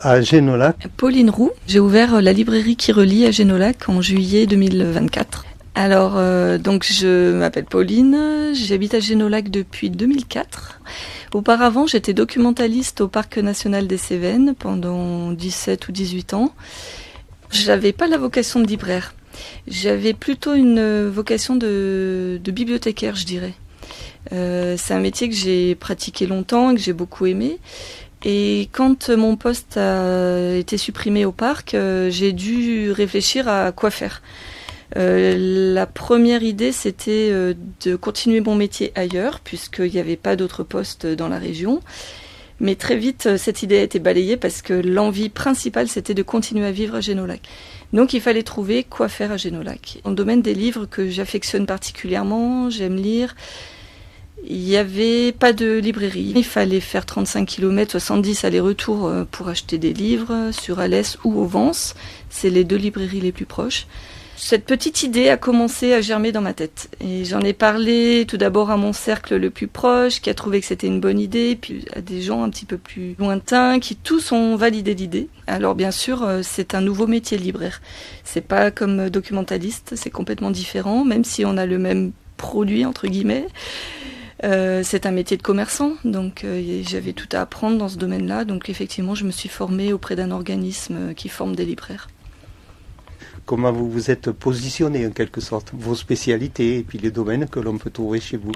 À Génolac. Pauline Roux, j'ai ouvert la librairie qui relie à Génolac en juillet 2024. Alors, donc je m'appelle Pauline, j'habite à Génolac depuis 2004. Auparavant, j'étais documentaliste au Parc national des Cévennes pendant 17 ou 18 ans. J'avais pas la vocation de libraire. J'avais plutôt une vocation de bibliothécaire, je dirais. C'est un métier que j'ai pratiqué longtemps et que j'ai beaucoup aimé. Et quand mon poste a été supprimé au parc, j'ai dû réfléchir à quoi faire. La première idée, c'était de continuer mon métier ailleurs, puisqu'il n'y avait pas d'autres postes dans la région. Mais très vite, cette idée a été balayée parce que l'envie principale, c'était de continuer à vivre à Génolac. Donc il fallait trouver quoi faire à Génolac. Dans le domaine des livres que j'affectionne particulièrement, j'aime lire, il n'y avait pas de librairie. Il fallait faire 35 km, 70 allers-retours pour acheter des livres sur Alès ou au Vence. C'est les deux librairies les plus proches. Cette petite idée a commencé à germer dans ma tête. Et j'en ai parlé tout d'abord à mon cercle le plus proche, qui a trouvé que c'était une bonne idée, puis à des gens un petit peu plus lointains, qui tous ont validé l'idée. Alors bien sûr, c'est un nouveau métier libraire. C'est pas comme documentaliste, c'est complètement différent, même si on a le même produit, entre guillemets. C'est un métier de commerçant, donc j'avais tout à apprendre dans ce domaine-là. Donc effectivement, je me suis formée auprès d'un organisme qui forme des libraires. Comment vous vous êtes positionné en quelque sorte, vos spécialités et puis les domaines que l'on peut trouver chez vous?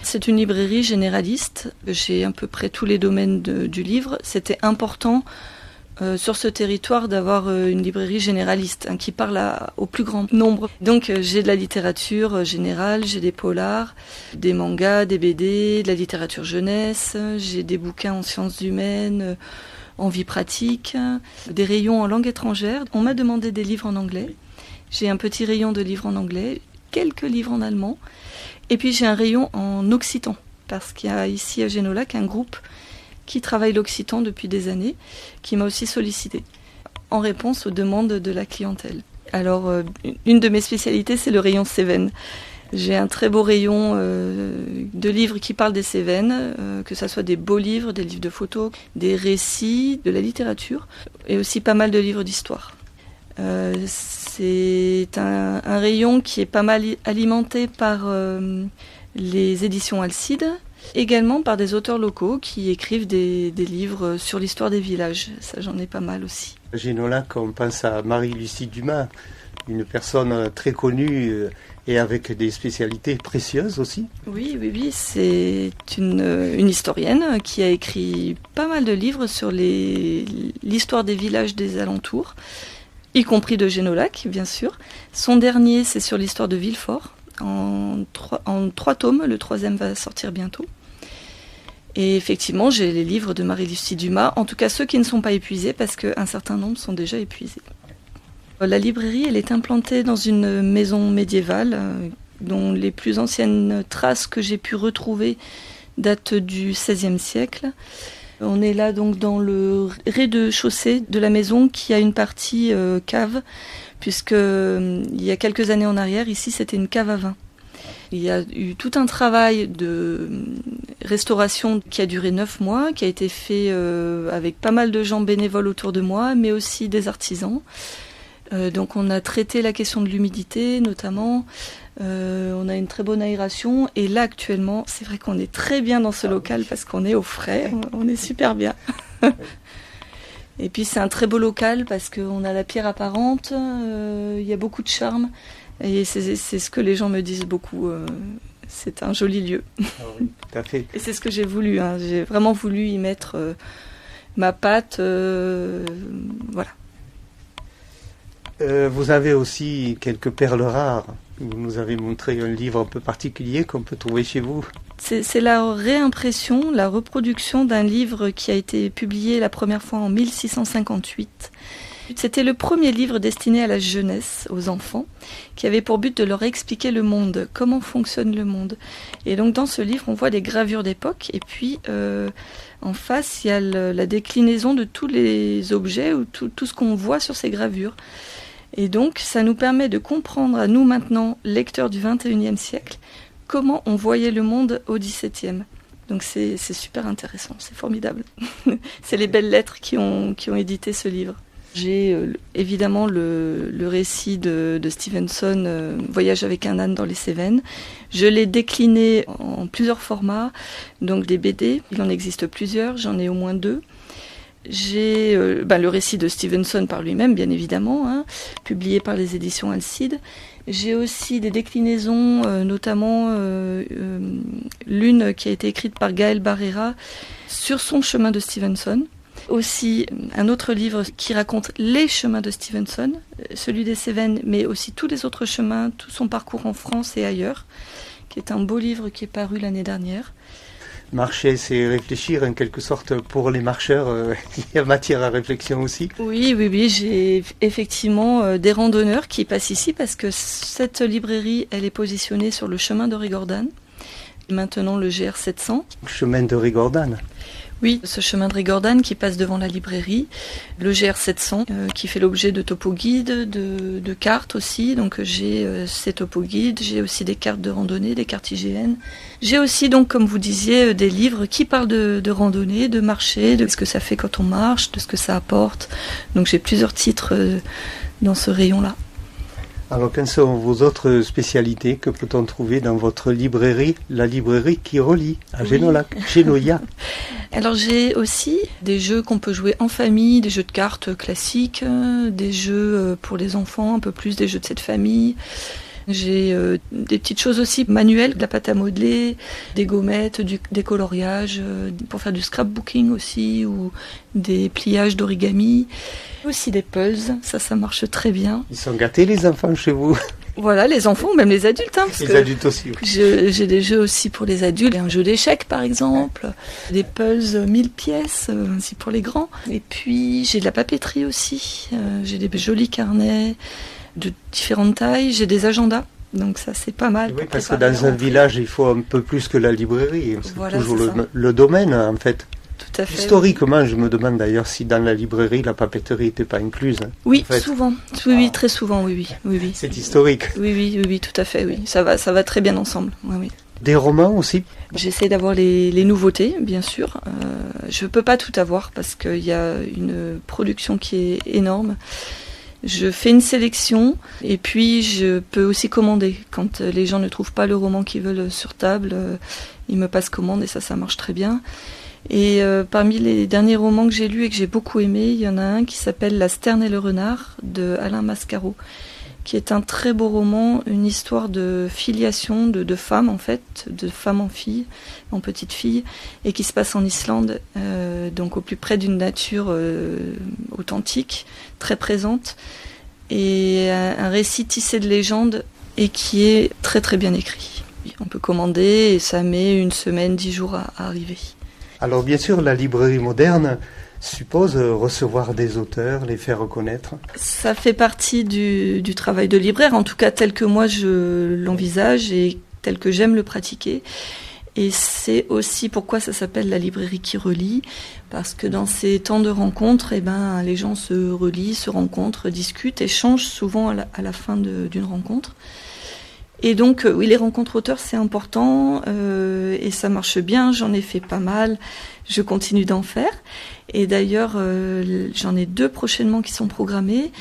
C'est une librairie généraliste. J'ai à peu près tous les domaines du livre. C'était important sur ce territoire d'avoir une librairie généraliste qui parle au plus grand nombre. Donc j'ai de la littérature générale, j'ai des polars, des mangas, des BD, de la littérature jeunesse, j'ai des bouquins en sciences humaines, en vie pratique, des rayons en langue étrangère. On m'a demandé des livres en anglais. J'ai un petit rayon de livres en anglais, quelques livres en allemand, et puis j'ai un rayon en occitan, parce qu'il y a ici à Génolac un groupe qui travaille l'occitan depuis des années, qui m'a aussi sollicité, en réponse aux demandes de la clientèle. Alors, une de mes spécialités, c'est le rayon Cévennes. J'ai un très beau rayon de livres qui parlent des Cévennes, que ce soit des beaux livres, des livres de photos, des récits, de la littérature, et aussi pas mal de livres d'histoire. C'est un rayon qui est pas mal alimenté par les éditions Alcide, également par des auteurs locaux qui écrivent des livres sur l'histoire des villages. Ça, j'en ai pas mal aussi. À Génolac, on pense à Marie-Lucie Dumas, une personne très connue et avec des spécialités précieuses aussi. Oui, c'est une historienne qui a écrit pas mal de livres sur l'histoire des villages des alentours, y compris de Génolac, bien sûr. Son dernier, c'est sur l'histoire de Villefort, en 3 tomes. Le 3e va sortir bientôt. Et effectivement, j'ai les livres de Marie-Lucie Dumas, en tout cas ceux qui ne sont pas épuisés, parce qu'un certain nombre sont déjà épuisés. La librairie, elle est implantée dans une maison médiévale, dont les plus anciennes traces que j'ai pu retrouver datent du XVIe siècle. On est là donc dans le rez-de-chaussée de la maison qui a une partie cave, puisque il y a quelques années en arrière, ici c'était une cave à vin. Il y a eu tout un travail de restauration qui a duré 9 mois, qui a été fait avec pas mal de gens bénévoles autour de moi, mais aussi des artisans. Donc on a traité la question de l'humidité notamment, on a une très bonne aération et là actuellement c'est vrai qu'on est très bien dans ce local parce qu'on est au frais, on est super bien. Et puis c'est un très beau local parce qu'on a la pierre apparente, il y a beaucoup de charme et c'est ce que les gens me disent beaucoup, c'est un joli lieu. Ah oui, tout à fait. Et c'est ce que j'ai voulu, j'ai vraiment voulu y mettre ma patte, voilà. Vous avez aussi quelques perles rares. Vous nous avez montré un livre un peu particulier qu'on peut trouver chez vous. C'est la réimpression, la reproduction d'un livre qui a été publié la première fois en 1658. C'était le premier livre destiné à la jeunesse, aux enfants, qui avait pour but de leur expliquer le monde, comment fonctionne le monde. Et donc dans ce livre, on voit des gravures d'époque, et puis en face, il y a la déclinaison de tous les objets, ou tout ce qu'on voit sur ces gravures. Et donc, ça nous permet de comprendre à nous maintenant, lecteurs du XXIe siècle, comment on voyait le monde au XVIIe. Donc c'est super intéressant, c'est formidable. C'est les Belles Lettres qui ont édité ce livre. J'ai évidemment le récit de Stevenson, Voyage avec un âne dans les Cévennes. Je l'ai décliné en plusieurs formats, donc des BD, il en existe plusieurs, j'en ai au moins 2. J'ai le récit de Stevenson par lui-même, bien évidemment, publié par les éditions Alcide. J'ai aussi des déclinaisons, notamment l'une qui a été écrite par Gaël Barrera sur son chemin de Stevenson. Aussi un autre livre qui raconte les chemins de Stevenson, celui des Cévennes, mais aussi tous les autres chemins, tout son parcours en France et ailleurs, qui est un beau livre qui est paru l'année dernière. Marcher, c'est réfléchir en quelque sorte pour les marcheurs. Il y a matière à réflexion aussi. Oui, j'ai effectivement des randonneurs qui passent ici parce que cette librairie, elle est positionnée sur le chemin de Rigordane, maintenant le GR 700. Chemin de Rigordane. Oui, ce chemin de Rigordane qui passe devant la librairie, le GR 700 qui fait l'objet de topo-guides, de cartes aussi. Donc j'ai ces topo-guides, j'ai aussi des cartes de randonnée, des cartes IGN. J'ai aussi donc, comme vous disiez, des livres qui parlent de randonnée, de marcher, de ce que ça fait quand on marche, de ce que ça apporte. Donc j'ai plusieurs titres dans ce rayon-là. Alors, quelles sont vos autres spécialités? Que peut-on trouver dans votre librairie, la librairie qui relie à Génoia? Alors, j'ai aussi des jeux qu'on peut jouer en famille, des jeux de cartes classiques, des jeux pour les enfants, un peu plus des jeux de cette famille. J'ai des petites choses aussi manuelles, de la pâte à modeler, des gommettes, des coloriages, pour faire du scrapbooking aussi, ou des pliages d'origami. Aussi des puzzles, ça marche très bien. Ils sont gâtés les enfants chez vous? Voilà, les enfants, même les adultes. Parce les adultes aussi. Oui. J'ai des jeux aussi pour les adultes, un jeu d'échecs par exemple, des puzzles 1000 pièces, aussi pour les grands. Et puis j'ai de la papeterie aussi, j'ai des jolis carnets de différentes tailles, j'ai des agendas. Donc ça c'est pas mal. Oui, parce que dans un village il faut un peu plus que la librairie. C'est voilà, toujours le domaine en fait. Tout à fait. Historiquement, je me demande d'ailleurs si dans la librairie la papeterie n'était pas incluse. Oui, en fait. Souvent. Oui, très souvent, oui. C'est historique. Oui, tout à fait, oui. Ça va très bien ensemble. Oui. Des romans aussi? J'essaie d'avoir les nouveautés, bien sûr. Je peux pas tout avoir parce qu'il y a une production qui est énorme. Je fais une sélection et puis je peux aussi commander. Quand les gens ne trouvent pas le roman qu'ils veulent sur table, ils me passent commande et ça marche très bien. Et parmi les derniers romans que j'ai lus et que j'ai beaucoup aimé, il y en a un qui s'appelle La Sterne et le Renard de Alain Mascaro, qui est un très beau roman, une histoire de filiation de femmes en fait, de femmes en filles, en petites filles, et qui se passe en Islande, donc au plus près d'une nature authentique, très présente, et un récit tissé de légendes et qui est très très bien écrit. On peut commander et ça met 1 semaine, 10 jours à arriver. Alors bien sûr, la librairie moderne suppose recevoir des auteurs, les faire reconnaître. Ça fait partie du travail de libraire, en tout cas tel que moi je l'envisage et tel que j'aime le pratiquer. Et c'est aussi pourquoi ça s'appelle la librairie qui relie, parce que dans ces temps de rencontres, les gens se relient, se rencontrent, discutent, échangent souvent à la fin d'une rencontre. Et donc, oui, les rencontres auteurs, c'est important et ça marche bien. J'en ai fait pas mal. Je continue d'en faire. Et d'ailleurs, j'en ai 2 prochainement qui sont programmées.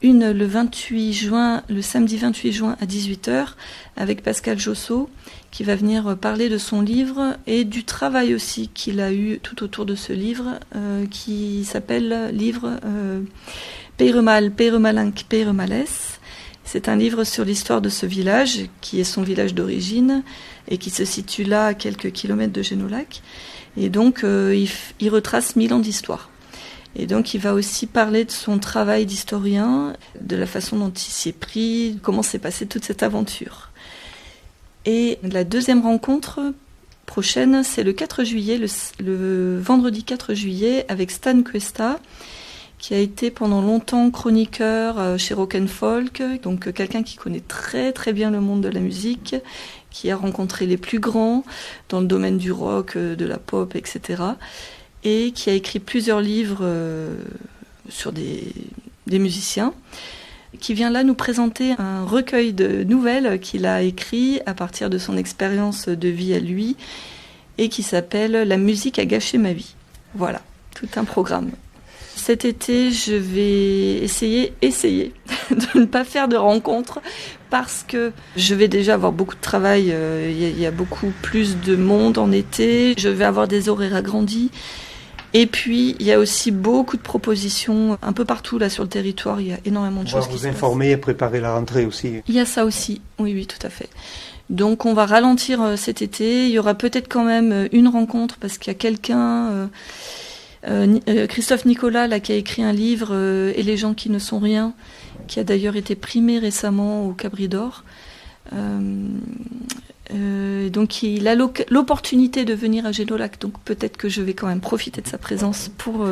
Une le 28 juin, le samedi 28 juin à 18h, avec Pascal Josso, qui va venir parler de son livre et du travail aussi qu'il a eu tout autour de ce livre, qui s'appelle Peyremalink, Peyremales. C'est un livre sur l'histoire de ce village, qui est son village d'origine, et qui se situe là à quelques kilomètres de Génolac. Et donc, il retrace 1000 ans d'histoire. Et donc, il va aussi parler de son travail d'historien, de la façon dont il s'y est pris, comment s'est passée toute cette aventure. Et la deuxième rencontre prochaine, c'est le 4 juillet, le vendredi 4 juillet, avec Stan Cuesta, qui a été pendant longtemps chroniqueur chez Rock & Folk, donc quelqu'un qui connaît très très bien le monde de la musique, qui a rencontré les plus grands dans le domaine du rock, de la pop, etc. Et qui a écrit plusieurs livres sur des musiciens, qui vient là nous présenter un recueil de nouvelles qu'il a écrit à partir de son expérience de vie à lui, et qui s'appelle « La musique a gâché ma vie ». Voilà, tout un programme. Cet été, je vais essayer de ne pas faire de rencontres parce que je vais déjà avoir beaucoup de travail. Il y a beaucoup plus de monde en été. Je vais avoir des horaires agrandis. Et puis, il y a aussi beaucoup de propositions un peu partout là sur le territoire. Il y a énormément de choses qui se passent. On va vous informer et préparer la rentrée aussi. Il y a ça aussi. Oui, tout à fait. Donc, on va ralentir cet été. Il y aura peut-être quand même une rencontre parce qu'il y a quelqu'un... Christophe Nicolas là, qui a écrit un livre Et les gens qui ne sont rien, qui a d'ailleurs été primé récemment au Cabri d'Or. Donc il a l'opportunité de venir à Génolac, donc peut-être que je vais quand même profiter de sa présence pour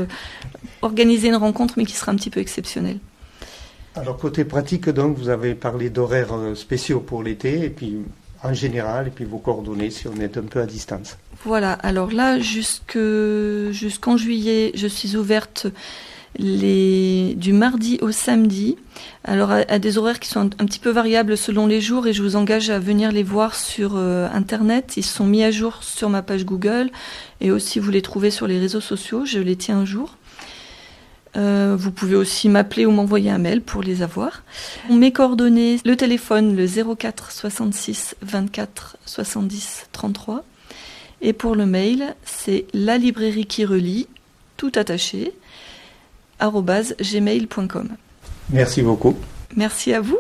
organiser une rencontre, mais qui sera un petit peu exceptionnelle. Alors côté pratique, donc vous avez parlé d'horaires spéciaux pour l'été, et puis en général, et puis vos coordonnées si on est un peu à distance. Voilà, alors là, jusqu'en juillet, je suis ouverte du mardi au samedi, alors à des horaires qui sont un petit peu variables selon les jours, et je vous engage à venir les voir sur Internet. Ils sont mis à jour sur ma page Google, et aussi vous les trouvez sur les réseaux sociaux, je les tiens un jour. Vous pouvez aussi m'appeler ou m'envoyer un mail pour les avoir. Mes coordonnées, le téléphone, le 04 66 24 70 33. Et pour le mail, c'est la librairie qui relie, tout attaché, @gmail.com. Merci beaucoup. Merci à vous.